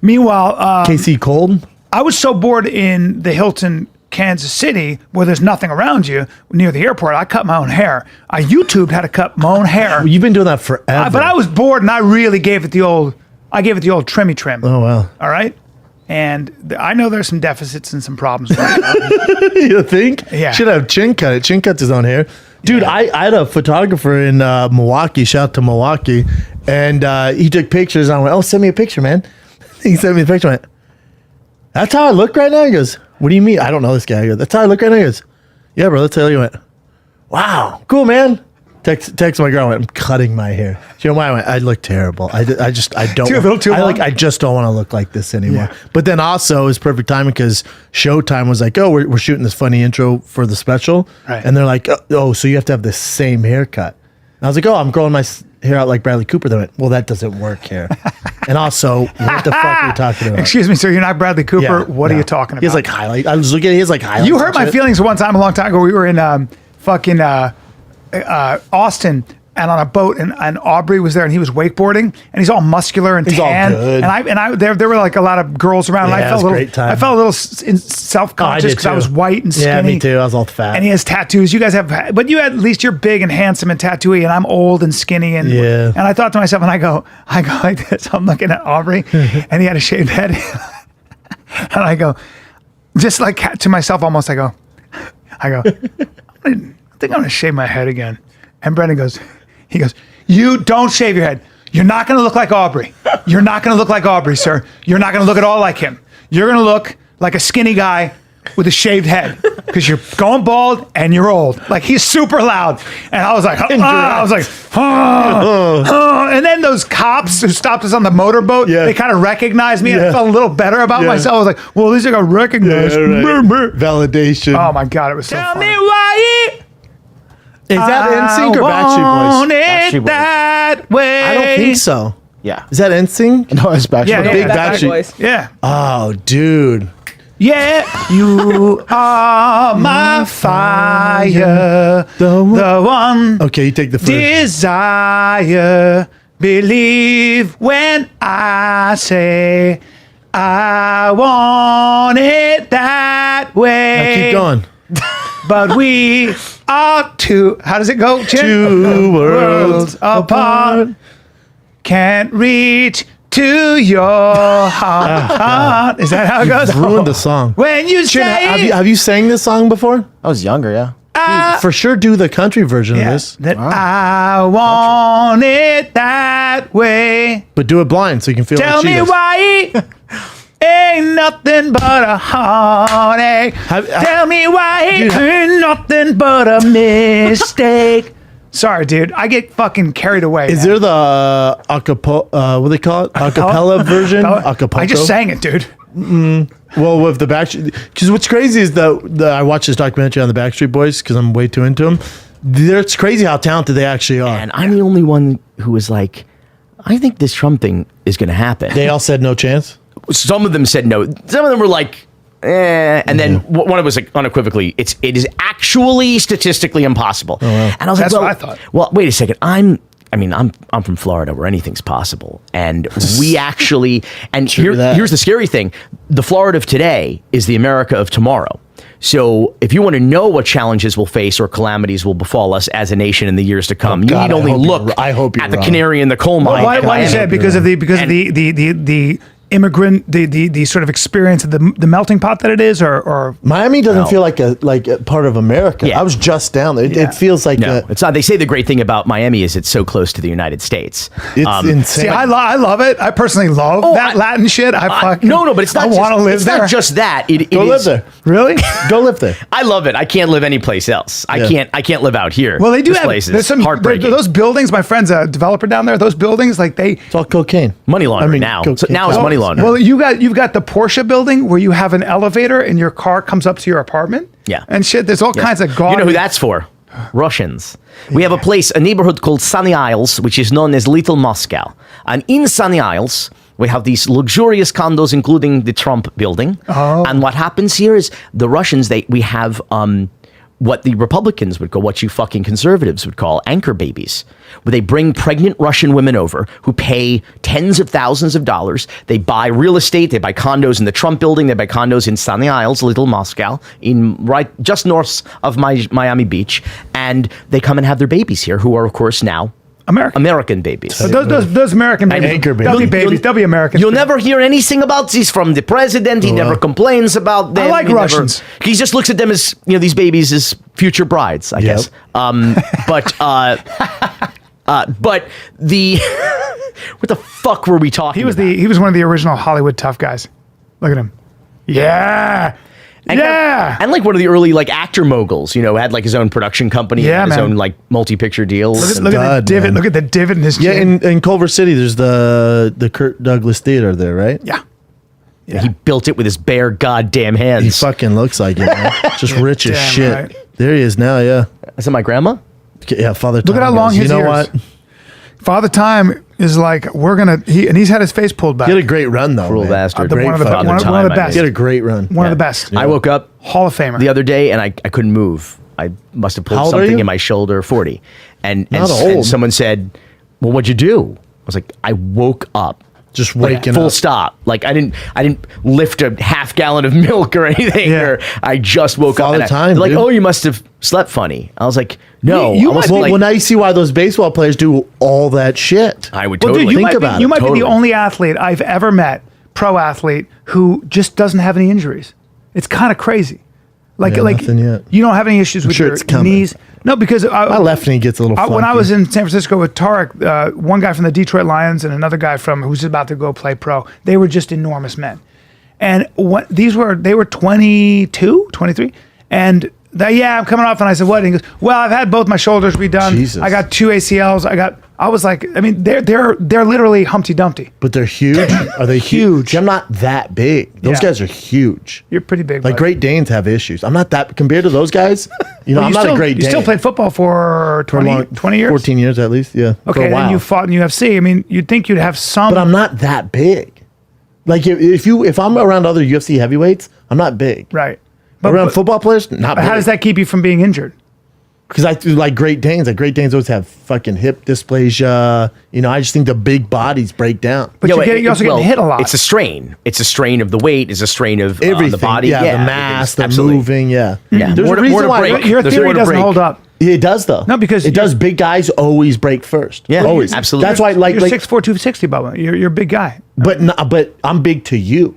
Meanwhile, KC Cold. I was so bored in the Hilton, Kansas City, where there's nothing around you near the airport. I cut my own hair. I YouTubed how to cut my own hair. Well, you've been doing that forever. But I was bored, and I really gave it the old trimmy trim. Oh wow! All right, and I know there's some deficits and some problems. You think? Yeah. Should have Chin cut it. Chin cuts his own hair. Dude, I had a photographer in Milwaukee. Shout out to Milwaukee, and he took pictures. And I went, "Oh, send me a picture, man." He sent me the picture. I went, "That's how I look right now." He goes, "What do you mean?" I don't know this guy. I go, "That's how I look right now." He goes, "Yeah, bro, that's how you went." Wow, cool, man. Text my girl. I went, "I'm cutting my hair." You know why? I went, "I look terrible. I don't. Too little, too long? I just don't want to look like this anymore." Yeah. But then also it was perfect timing because Showtime was like, "Oh, we're shooting this funny intro for the special," right. And they're like, "Oh, so you have to have the same haircut." And I was like, "Oh, I'm growing my hair out like Bradley Cooper." They went, "Well, that doesn't work here." And also, what the fuck are you talking about? Excuse me, sir. You're not Bradley Cooper. Yeah, What are you talking about? He has like highlight. I was looking at his like highlights. You hurt my feelings one time a long time ago. We were in Austin and on a boat, and Aubrey was there, and he was wakeboarding, and he's all muscular and He's all tan. good. And there were like a lot of girls around. Yeah, and it was a great time. I felt a little self-conscious because I was white and skinny. Yeah, me too. I was all fat. And he has tattoos. You guys have, but at least you're big and handsome and tattooey, and I'm old and skinny. And Yeah. And I thought to myself, and I go like this. I'm looking at Aubrey, and he had a shaved head, and I go, just like to myself, almost. I go, I think I'm gonna shave my head again. And Brendan goes, "You don't shave your head. You're not going to look like Aubrey. You're not going to look like Aubrey, sir. You're not going to look at all like him. You're going to look like a skinny guy with a shaved head because you're going bald and you're old." Like, he's super loud. And I was like, and then those cops who stopped us on the motorboat, they kind of recognized me, and I felt a little better about myself. I was like, well, at least I got recognized. Right. Validation. Oh my God, it was so funny. Tell me why Is that NSYNC or Backstreet Boys? Backstreet Boys. That way. I don't think so. Yeah. Is that NSYNC? No, it's Backstreet Yeah, Boys. Big Backstreet Backstreet. Boys. Yeah. Oh, dude. Yeah, you are my fire, the one Okay, you take the first. desire. Believe when I say I want it that way. Now keep going. But we are two. How does it go, Jim? Two worlds apart. Can't reach to your heart. Is that how it goes? Ruined the song. When you Chin, say have you sang this song before? I was younger, yeah. For sure, do the country version of yeah, this, that I want it that way. but do it blind so you can feel. Tell like she me does. why ain't nothing but a heartache. Tell me why ain't nothing but a mistake. Sorry, dude. I get fucking carried away. Is there the acapella? What do they call it? Acapella version? Acapulco. I just sang it, dude. Well, with the Backstreet, because what's crazy is I watched this documentary on the Backstreet Boys because I'm way too into them. It's crazy how talented they actually are. And I'm the only one who was like, I think this Trump thing is going to happen. They all said no chance. Some of them said no. Some of them were like, and then one of them was like unequivocally, it is actually statistically impossible. And I was That's like, what I thought. Well, wait a second. I'm from Florida where anything's possible. And we actually, and here's the scary thing. The Florida of today is the America of tomorrow. So if you want to know what challenges we'll face or calamities will befall us as a nation in the years to come, you need only look at the canary in the coal mine. Why is that? Because of the immigrant, the sort of experience of the melting pot that it is, or Miami doesn't feel like a part of America. Yeah. I was just down there. It feels like no, it's not. They say the great thing about Miami is it's so close to the United States. It's insane. see, I love it. I personally love that Latin shit. No, but it's not. I want to live it's there. not just that. Go live there. Really? Go live there. I love it. I can't live anyplace else. I can't live out here. Well, they do this have. place There's is some heartbreaking. those buildings. My friend's a developer down there. Those buildings, like It's all cocaine. money laundering now. So now it's money laundering. Well, you've got the Porsche building where you have an elevator and your car comes up to your apartment. Yeah. And shit. There's all kinds of gaudy. You know who that's for? Russians. We have a neighborhood called Sunny Isles, which is known as Little Moscow. And in Sunny Isles, we have these luxurious condos, including the Trump building. Oh. And what happens here is the Russians, we have what the Republicans would call, what you fucking conservatives would call anchor babies, where they bring pregnant Russian women over who pay tens of thousands of dollars. They buy real estate. They buy condos in the Trump building. They buy condos in Sunny Isles, Little Moscow, just north of Miami Beach. And they come and have their babies here, who are, of course, now American babies. But those American babies, anchor they'll be American. You'll never hear anything about this from the president. He never complains about them. I like Russians. He just looks at them as, these babies as future brides, I guess. But the what the fuck were we talking about? He was one of the original Hollywood tough guys. Look at him. Yeah. And like one of the early actor moguls, had his own production company, his own multi-picture deals. Look at the divot. Look at the divot in his chin. Yeah, in Culver City, there's the Kirk Douglas Theater there, right? Yeah. He built it with his bare goddamn hands. He fucking looks like it, man. Just rich as shit. Right. There he is now, yeah. Is that my grandma? Yeah, Father Time. Look at how long goes. his You know ears. what? Father Time is he's had his face pulled back. He had a great run, though. Cruel man. bastard. one of the Father one of Time, the I best. He had a great run. One of the best. I woke up Hall of Famer. the other day and I couldn't move. I must have How pulled old are something you? in my shoulder. 40. And Not and old. someone said, "Well, what'd you do?" I was like, "I woke up." Just waking full up. stop. I didn't lift a half gallon of milk or anything. Yeah. Or I just woke up. Father And Time, they're like, dude. "Oh, you must have slept funny." I was like, "No." You I was might be- Well, now you see why those baseball players do all that shit. I would Well, totally dude, you think might about be, you it. might be Totally. the only athlete I've ever met, pro athlete, who just doesn't have any injuries. It's kind of crazy. Like nothing yet. you don't have any issues with sure your it's coming. knees. No, because My left knee gets a little when I funky. was in San Francisco with Tarek, one guy from the Detroit Lions and another guy who's about to go play pro, they were just enormous men. And they were 22, 23. And I'm coming off. And I said, what? And he goes, well, I've had both my shoulders redone. Jesus. I got 2 ACLs. I was like, I mean, they're literally Humpty Dumpty. But they're huge. Are they Huge. See, I'm not that big. Those Yeah. guys are huge. You're pretty big. Like bud. Great Danes have issues. I'm not that compared to those guys. Well, I'm not a Great You Dane. still played football for 20 years? 14 years at least. Yeah. for Okay, a and while. then you fought in UFC. I mean, you'd think you'd have some. But I'm not that big. Like if I'm around other UFC heavyweights, I'm not big. right. Around But football players, not big. how does that keep you from being injured? Because I do like Great Danes. Like Great Danes always have fucking hip dysplasia. I just think the big bodies break down. But you're also getting hit a lot. It's a strain. It's a strain of the weight. It's a strain of Everything. the body. Yeah, the everything's- mass, the absolutely. moving. Yeah. Yeah. There's More a to- reason more to why. break. Your There's theory more to doesn't break. hold up. It does though. No, because it does. Big guys always break first. Yeah, always. absolutely. That's why, like, You're 6'4", 260, Bubba. You're a big guy. but I'm big to you.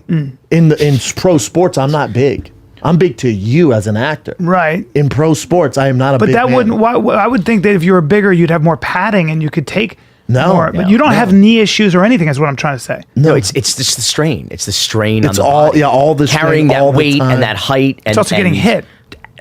In pro sports, I'm not big. I'm big to you as an actor. Right. In pro sports, I am not a But big that man. wouldn't. I would think that if you were bigger, you'd have more padding and you could take more. But you don't have knee issues or anything. Is what I'm trying to say. No, it's just the strain. It's the strain It's on the all body. all the carrying strain all that the weight time. and that height. And It's also getting hit.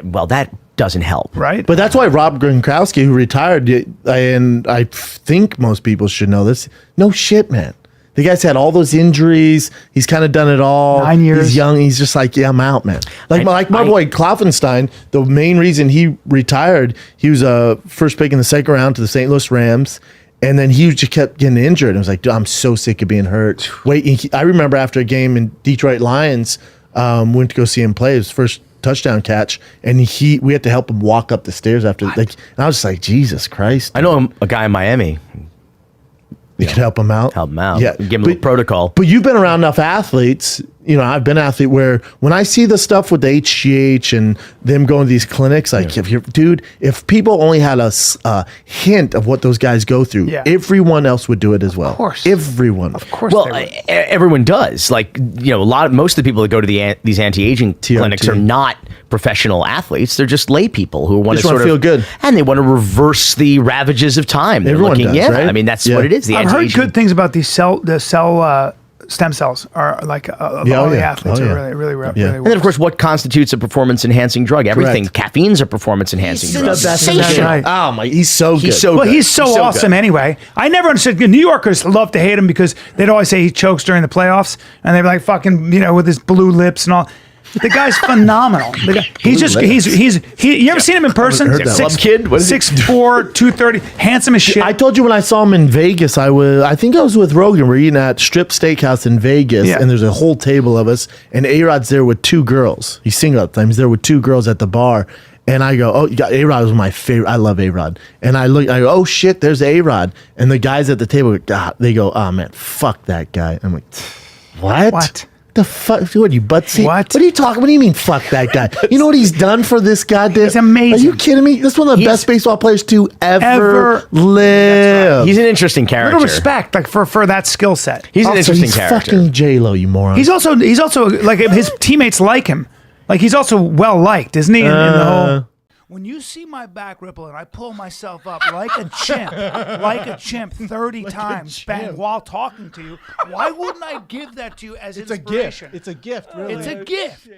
Well, that doesn't help. Right. But that's why Rob Gronkowski, who retired, and I think most people should know this. No shit, man. The guy's had all those injuries. He's kind of done it all. 9 years. He's young. He's just like, yeah, I'm out, man. Like my boy Kloffenstein, the main reason he retired, he was a first pick in the second round to the St. Louis Rams. And then he just kept getting injured. I was like, dude, I'm so sick of being hurt. I remember after a game in Detroit Lions, went to go see him play his first touchdown catch, and we had to help him walk up the stairs after. And I was just like, Jesus Christ! I know a guy in Miami. You could help him out. Help him out. Yeah, Give him a protocol. But you've been around enough athletes. I've been an athlete where when I see the stuff with the HGH and them going to these clinics, like if people only had a hint of what those guys go through, everyone else would do it as well. Of course. Everyone. Of course. Well, everyone does. Like, most of the people that go to these anti-aging clinics are not professional athletes. They're just lay people who want to Just wanna sort of feel good. and they want to reverse the ravages of time. They're Everyone looking, does, right? I mean, that's Yeah. what it is. The I've heard anti-aging. good things about the cell stem cells are like all the athletes are really Yeah. really. And then, of course, what constitutes a performance-enhancing drug? Everything. Correct. Caffeine's a performance-enhancing drug. sensational. Right. Oh my, he's so good. He's so Well, good. he's so awesome good. anyway. I never understood. New Yorkers love to hate him because they'd always say he chokes during the playoffs, and they'd be like fucking, with his blue lips and all. The guy's phenomenal. He's just you ever seen him in person? heard that. Club kid? What is he? 6'4", 230, handsome as shit. I told you when I saw him in Vegas, I think I was with Rogan. We're eating at Strip Steakhouse in Vegas, Yeah. and there's a whole table of us, and A-Rod's there with two girls. He's single at the time. He's there with two girls at the bar, And I go, oh, A-Rod was my favorite. I love A-Rod. And I look, I go, oh shit, there's A-Rod. And the guys at the table, they go, oh man, fuck that guy. I'm like, what? The fuck? What, you butt-seat? What are you talking? What do you mean, fuck that guy? You know what he's done for this goddamn? He's amazing. Are you kidding me? This is one of the best baseball players to ever live. Right. He's an interesting character. Little respect, like for that skill set. He's an interesting character. Fucking J-Lo, you moron. He's also like his teammates like him. Like he's also well liked, isn't he? In the whole. When you see my back rippling, I pull myself up like a chimp 30 times bang, while talking to you. Why wouldn't I give that to you as inspiration? It's a gift, really. It's a gift.